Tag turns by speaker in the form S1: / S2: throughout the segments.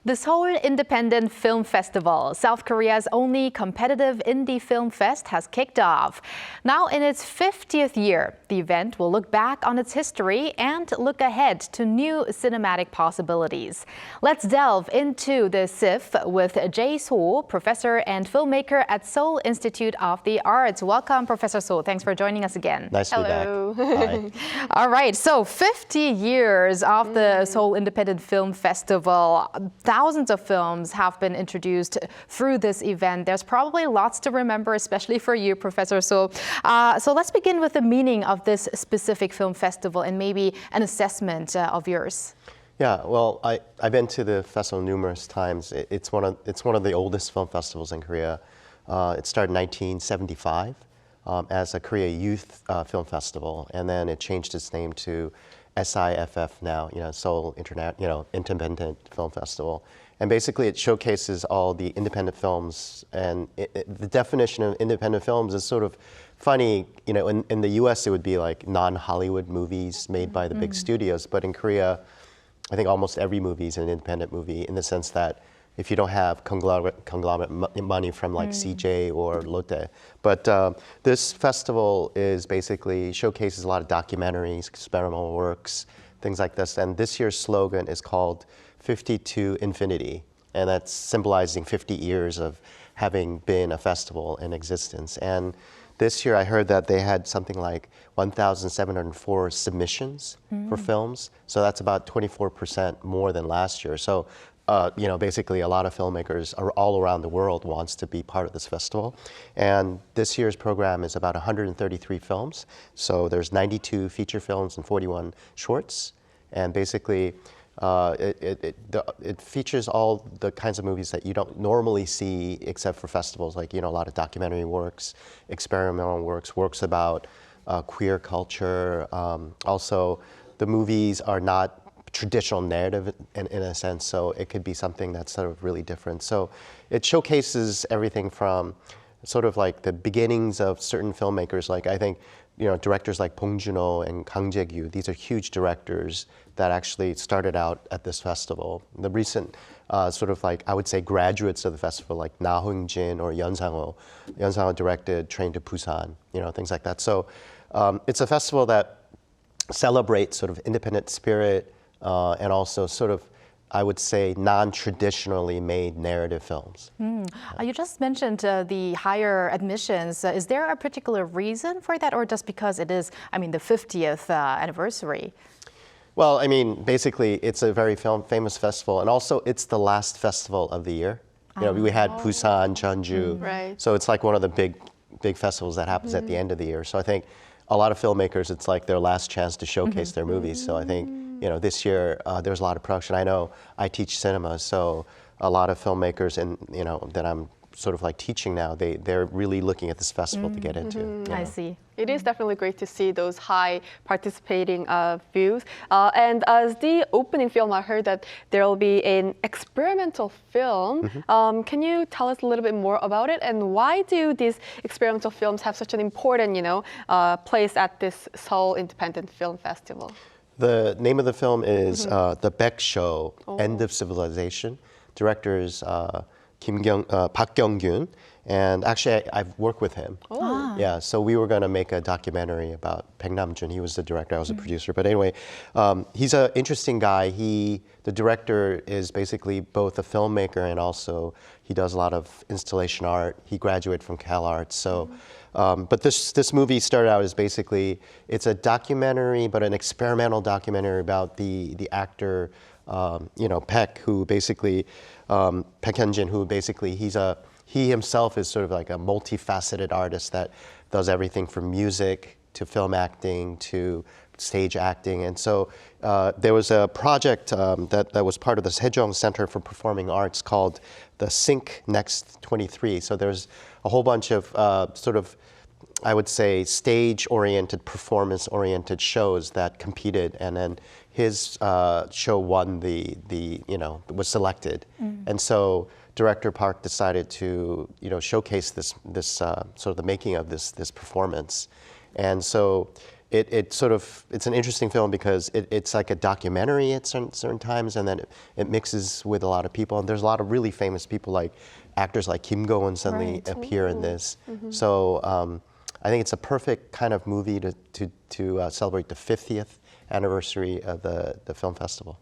S1: The Seoul Independent Film Festival, South Korea's only competitive indie film fest, has kicked off. Now in its 50th year, the event will look back on its history and look ahead to new cinematic possibilities. Let's delve into the SIFF with Jae Soh, professor and filmmaker at Seoul Institute of the Arts. Welcome, Professor Soh. Thanks for joining us again.
S2: Nice to be back. Hi.
S1: All right, so 50 years of the Seoul Independent Film Festival. Thousands of films have been introduced through this event. There's probably lots to remember, especially for you, Professor Soh. So let's begin with the meaning of this specific film festival and maybe an assessment of yours.
S2: Yeah, well, I've been to the festival numerous times. It's one of the oldest film festivals in Korea. It started in 1975 as a Korea Youth Film Festival, and then it changed its name to SIFF now, Seoul Independent Film Festival. And basically it showcases all the independent films, and the definition of independent films is sort of funny. In the US it would be like non-Hollywood movies made by the big studios, but in Korea I think almost every movie is an independent movie in the sense that if you don't have conglomerate money from like CJ or Lotte. But this festival is basically showcases a lot of documentaries, experimental works, things like this. And this year's slogan is called 50 to Infinity. And that's symbolizing 50 years of having been a festival in existence. And this year I heard that they had something like 1,704 submissions for films. So that's about 24% more than last year. So basically a lot of filmmakers all around the world wants to be part of this festival. And this year's program is about 133 films. So there's 92 feature films and 41 shorts. And basically it features all the kinds of movies that you don't normally see except for festivals, like a lot of documentary works, experimental works, works about queer culture. Also, the movies are not traditional narrative in a sense, so it could be something that's sort of really different. So it showcases everything from sort of like the beginnings of certain filmmakers, like I think directors like Bong Joon-ho and Kang Jae-gyu. These are huge directors that actually started out at this festival. The recent sort of like, I would say, graduates of the festival, like Na Hoong-jin or Yeon Sang-ho. Yeon Sang-ho directed Train to Busan, things like that. So it's a festival that celebrates sort of independent spirit, and also sort of, I would say, non-traditionally made narrative films.
S1: You just mentioned the higher admissions. Is there a particular reason for that, or just because it is, the 50th anniversary?
S2: Well, basically, it's a very famous festival, and also it's the last festival of the year. We had Busan, Jeonju,
S3: right.
S2: So it's like one of the big festivals that happens at the end of the year. So I think a lot of filmmakers, it's like their last chance to showcase their movies. So I think this year there's a lot of production. I know I teach cinema, so a lot of filmmakers that I'm sort of like teaching now, they're really looking at this festival to get into.
S1: I see.
S3: It is definitely great to see those high participating views. And as the opening film, I heard that there will be an experimental film. Can you tell us a little bit more about it? And why do these experimental films have such an important, place at this Seoul Independent Film Festival?
S2: The name of the film is The Baek Show, End of Civilization. Director is Park Kyung-gyun, and actually I've worked with him. Yeah, so we were going to make a documentary about Baek Nam-jun. He was the director, I was a producer. But anyway, he's an interesting guy. The director is basically both a filmmaker and also he does a lot of installation art. He graduated from Cal Arts. So, but this movie started out as basically, it's a documentary, but an experimental documentary about the actor Baek, who basically, Baek Hyun-jin, who basically he himself is sort of like a multifaceted artist that does everything from music to film acting to stage acting. And so there was a project that was part of the Sejong Center for Performing Arts called the Sync Next 23. So there's a whole bunch of sort of, I would say, stage-oriented, performance-oriented shows that competed, and then his show won was selected. And so director Park decided to, showcase this sort of the making of this performance. And so it's an interesting film because it's like a documentary at certain times, and then it mixes with a lot of people. And there's a lot of really famous people, like actors like Kim Go-eun suddenly appear in this. So I think it's a perfect kind of movie to celebrate the 50th anniversary of the film festival.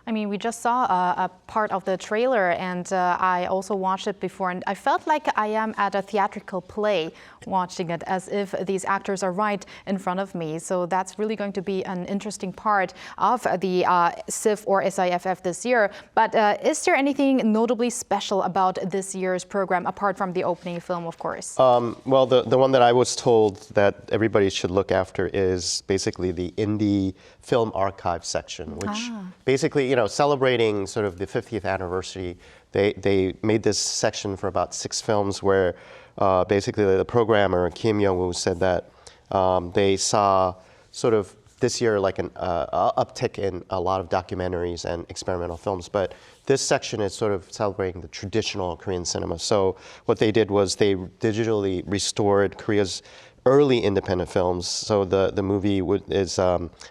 S1: I mean, we just saw a part of the trailer, and I also watched it before, and I felt like I am at a theatrical play watching it, as if these actors are right in front of me. So that's really going to be an interesting part of the SIFF or SIFF this year. But is there anything notably special about this year's program, apart from the opening film, of course?
S2: Well, the one that I was told that everybody should look after is basically the indie film archive section, which basically, celebrating sort of the 50th anniversary, they made this section for about 6 films where basically the programmer, Kim Young-woo, said that they saw sort of this year like an uptick in a lot of documentaries and experimental films. But this section is sort of celebrating the traditional Korean cinema. So what they did was they digitally restored Korea's early independent films. So the movie is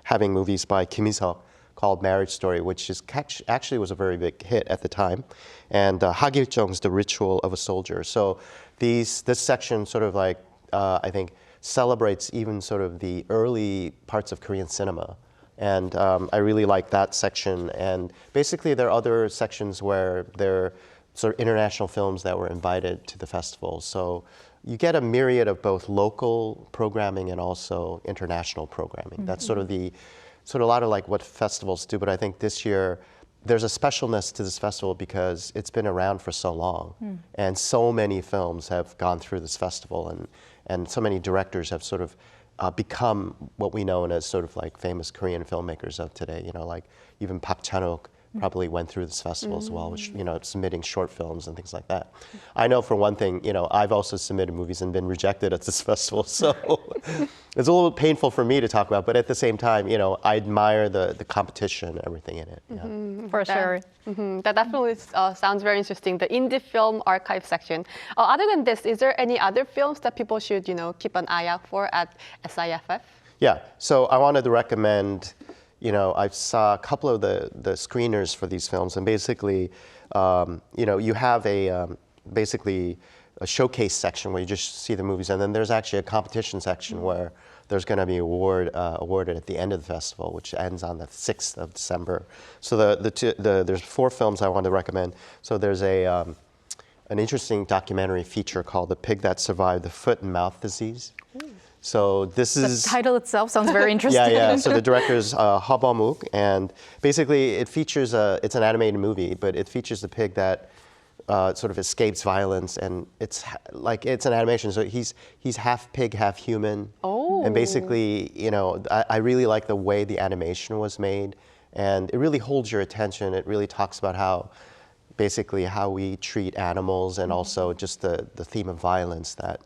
S2: having movies by Kim Il-suk called Marriage Story, which is actually was a very big hit at the time, and Hak Il-jung's The Ritual of a Soldier. So this section sort of like, I think, celebrates even sort of the early parts of Korean cinema. And I really like that section. And basically there are other sections where there are sort of international films that were invited to the festival. So you get a myriad of both local programming and also international programming. That's sort of a lot of like what festivals do, but I think this year there's a specialness to this festival because it's been around for so long, and so many films have gone through this festival, and so many directors have sort of become what we know as sort of like famous Korean filmmakers of today. Like even Park Chan-wook probably went through this festival as well, which, submitting short films and things like that. I know for one thing, I've also submitted movies and been rejected at this festival, so it's a little painful for me to talk about, but at the same time, I admire the competition and everything in it. Yeah.
S1: For sure.
S3: That definitely sounds very interesting, the indie film archive section. Other than this, is there any other films that people should, keep an eye out for at SIFF?
S2: Yeah, so I wanted to recommend, I saw a couple of the screeners for these films, and basically, you have basically a showcase section where you just see the movies, and then there's actually a competition section where there's going to be awarded at the end of the festival, which ends on the 6th of December. So there's 4 films I want to recommend. So there's an interesting documentary feature called "The Pig That Survived the Foot and Mouth Disease." So this is...
S1: The title itself sounds very interesting.
S2: Yeah. So the director is Ha Bo-mook, and basically it features it's an animated movie, but it features the pig that sort of escapes violence, and it's an animation. So he's half pig, half human. Oh. And basically, I really like the way the animation was made, and it really holds your attention. It really talks about how we treat animals, and also just the theme of violence that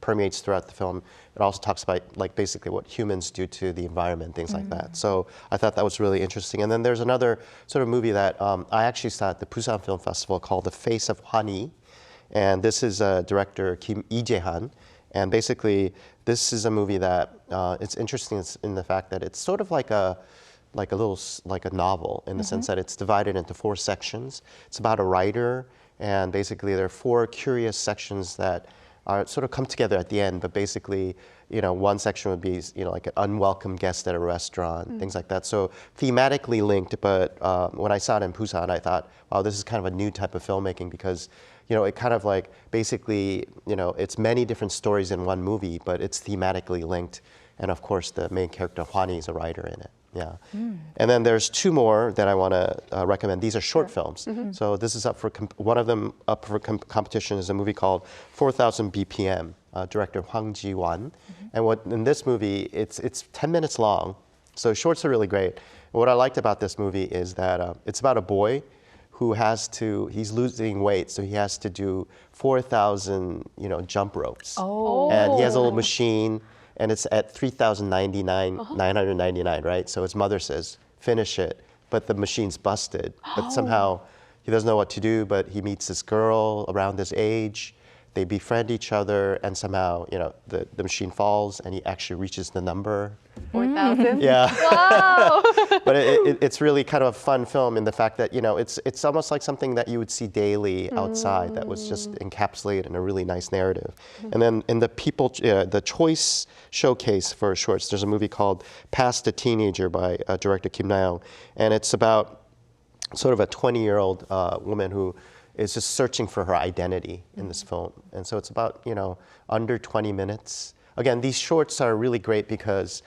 S2: permeates throughout the film. It also talks about basically what humans do to the environment, things like that. So I thought that was really interesting. And then there's another sort of movie that I actually saw at the Busan Film Festival called The Face of Hwani, and this is director Kim Lee-jae-han. And basically, this is a movie that it's interesting in the fact that it's sort of like a novel in the sense that it's divided into 4 sections. It's about a writer, and basically there are 4 curious sections that are sort of come together at the end. But basically, one section would be like an unwelcome guest at a restaurant, things like that. So thematically linked. But when I saw it in Busan, I thought, wow, this is kind of a new type of filmmaking because it kind of basically it's many different stories in one movie, but it's thematically linked. And of course, the main character Hwani is a writer in it. Yeah. And then there's 2 more that I want to recommend. These are short films. So this is up for, one of them up for competition is a movie called 4,000 BPM, director Hwang Ji-won. And in this movie, it's 10 minutes long. So shorts are really great. And what I liked about this movie is that it's about a boy who he's losing weight, so he has to do 4,000, jump ropes. Oh. And he has a little machine, and it's at 3,999, right? So his mother says, finish it, but the machine's busted. But somehow he doesn't know what to do, but he meets this girl around this age they befriend each other, and somehow, the machine falls, and he actually reaches the number.
S3: 4,000?
S2: Yeah.
S3: Wow!
S2: But it's really kind of a fun film in the fact that, it's almost like something that you would see daily outside that was just encapsulated in a really nice narrative. And then in the Choice Showcase for shorts, there's a movie called Past a Teenager by director Kim Na-young. And it's about sort of a 20-year-old woman who is just searching for her identity in this film. And so it's about, under 20 minutes. Again, these shorts are really great because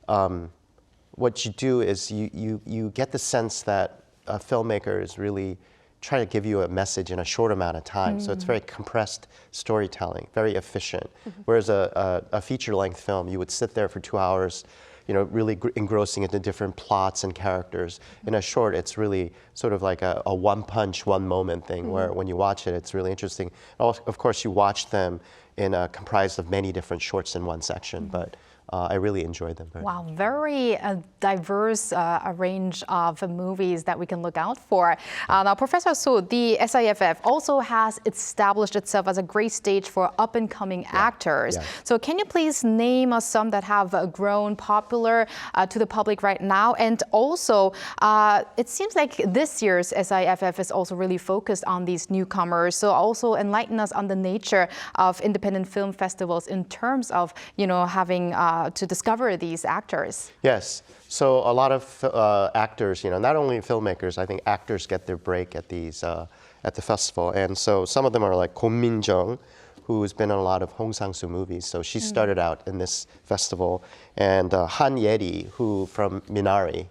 S2: what you do is you get the sense that a filmmaker is really trying to give you a message in a short amount of time. So it's very compressed storytelling, very efficient. Whereas a feature-length film, you would sit there for 2 hours, really engrossing into different plots and characters. In a short, it's really sort of like a one-punch, one-moment thing where when you watch it, it's really interesting. Of course, you watch them comprised of many different shorts in one section, but I really enjoyed them.
S1: Wow, very diverse range of movies that we can look out for. Now, Professor Soh, the SIFF also has established itself as a great stage for up-and-coming actors.
S2: Yeah.
S1: So can you please name us some that have grown popular to the public right now? And also, it seems like this year's SIFF is also really focused on these newcomers. So also enlighten us on the nature of independent film festivals in terms of, having to discover these actors.
S2: Yes. So a lot of actors, not only filmmakers, I think actors get their break at these at the festival. And so some of them are like Kwon Min-jung, who's been in a lot of Hong Sang-soo movies. So she started out in this festival. And Han Ye-ri, who from Minari,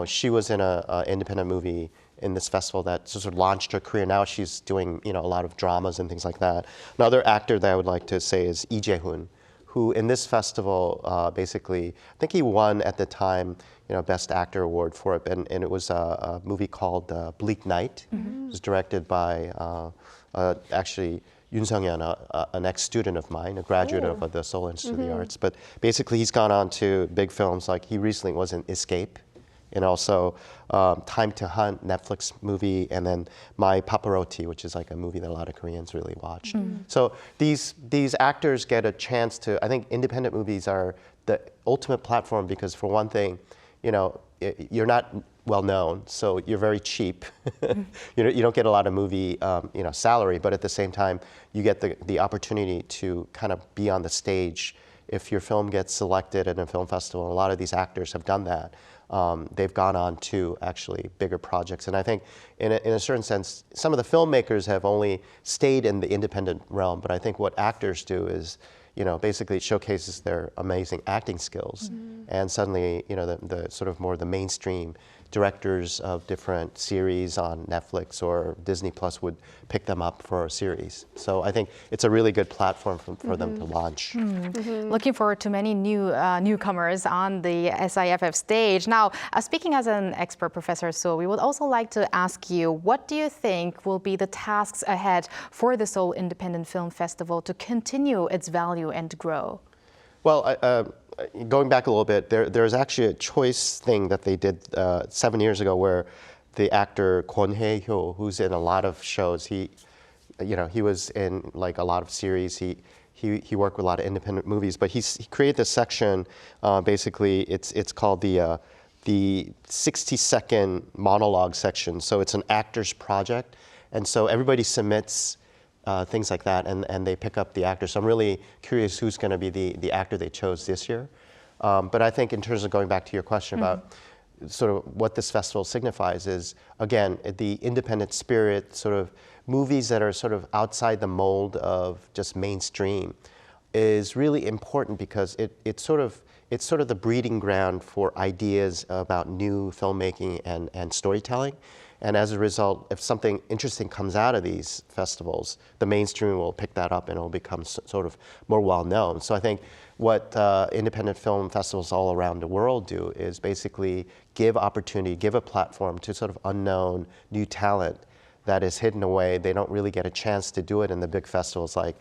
S2: she was in an independent movie in this festival that sort of launched her career. Now she's doing, a lot of dramas and things like that. Another actor that I would like to say is Lee Jae-hoon, who in this festival, basically, I think he won at the time, Best Actor award for it, and it was a movie called Bleak Night. It was directed by actually Yoon Sung-yeon, an ex-student of mine, a graduate of the Seoul Institute of the Arts. But basically, he's gone on to big films, like he recently was in Escape, and also Time to Hunt, Netflix movie, and then My Paparotti, which is like a movie that a lot of Koreans really watch. So these actors get a chance to, I think independent movies are the ultimate platform because for one thing, you're not well known, so you're very cheap. You don't get a lot of movie salary, but at the same time, you get the opportunity to kind of be on the stage. If your film gets selected at a film festival, a lot of these actors have done that. They've gone on to actually bigger projects. And I think in a certain sense, some of the filmmakers have only stayed in the independent realm, but I think what actors do is, basically it showcases their amazing acting skills. And suddenly, the sort of more the mainstream directors of different series on Netflix or Disney Plus would pick them up for a series. So I think it's a really good platform for them to launch.
S1: Looking forward to many newcomers on the SIFF stage. Now, speaking as an expert, Professor Soh, we would also like to ask you, what do you think will be the tasks ahead for the Seoul Independent Film Festival to continue its value and grow?
S2: Well, going back a little bit, there's actually a choice thing that they did 7 years ago where the actor Kwon Hae-hyo, who's in a lot of shows, he was in like a lot of series. He worked with a lot of independent movies, but he created this section. Basically, it's called the 60-second monologue section. So it's an actor's project, and so everybody submits things like that, and they pick up the actor. So I'm really curious who's going to be the actor they chose this year. But I think in terms of going back to your question about sort of what this festival signifies is, again, the independent spirit, sort of movies that are sort of outside the mold of just mainstream is really important because it's sort of the breeding ground for ideas about new filmmaking and storytelling. And as a result, if something interesting comes out of these festivals, the mainstream will pick that up and it'll become sort of more well-known. So I think what independent film festivals all around the world do is basically give opportunity, give a platform to sort of unknown new talent that is hidden away. They don't really get a chance to do it in the big festivals like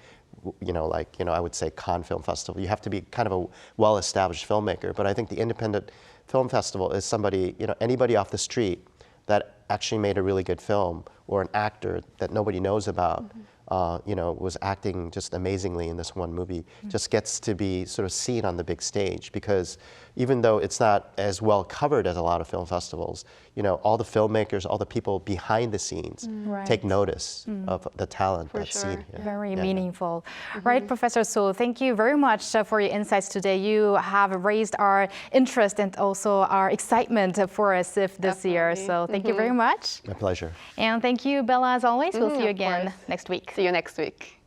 S2: I would say Cannes Film Festival. You have to be kind of a well-established filmmaker. But I think the Independent Film Festival is somebody, anybody off the street that actually made a really good film or an actor that nobody knows about, was acting just amazingly in this one movie, just gets to be sort of seen on the big stage, because even though it's not as well covered as a lot of film festivals, all the filmmakers, all the people behind the scenes take notice of the talent that's seen here.
S1: Very meaningful. Right, Professor Soh, thank you very much for your insights today. You have raised our interest and also our excitement for SIFF this year. So thank you very much.
S2: My pleasure.
S1: And thank you, Bella, as always. We'll see you again next week.
S3: See you next week.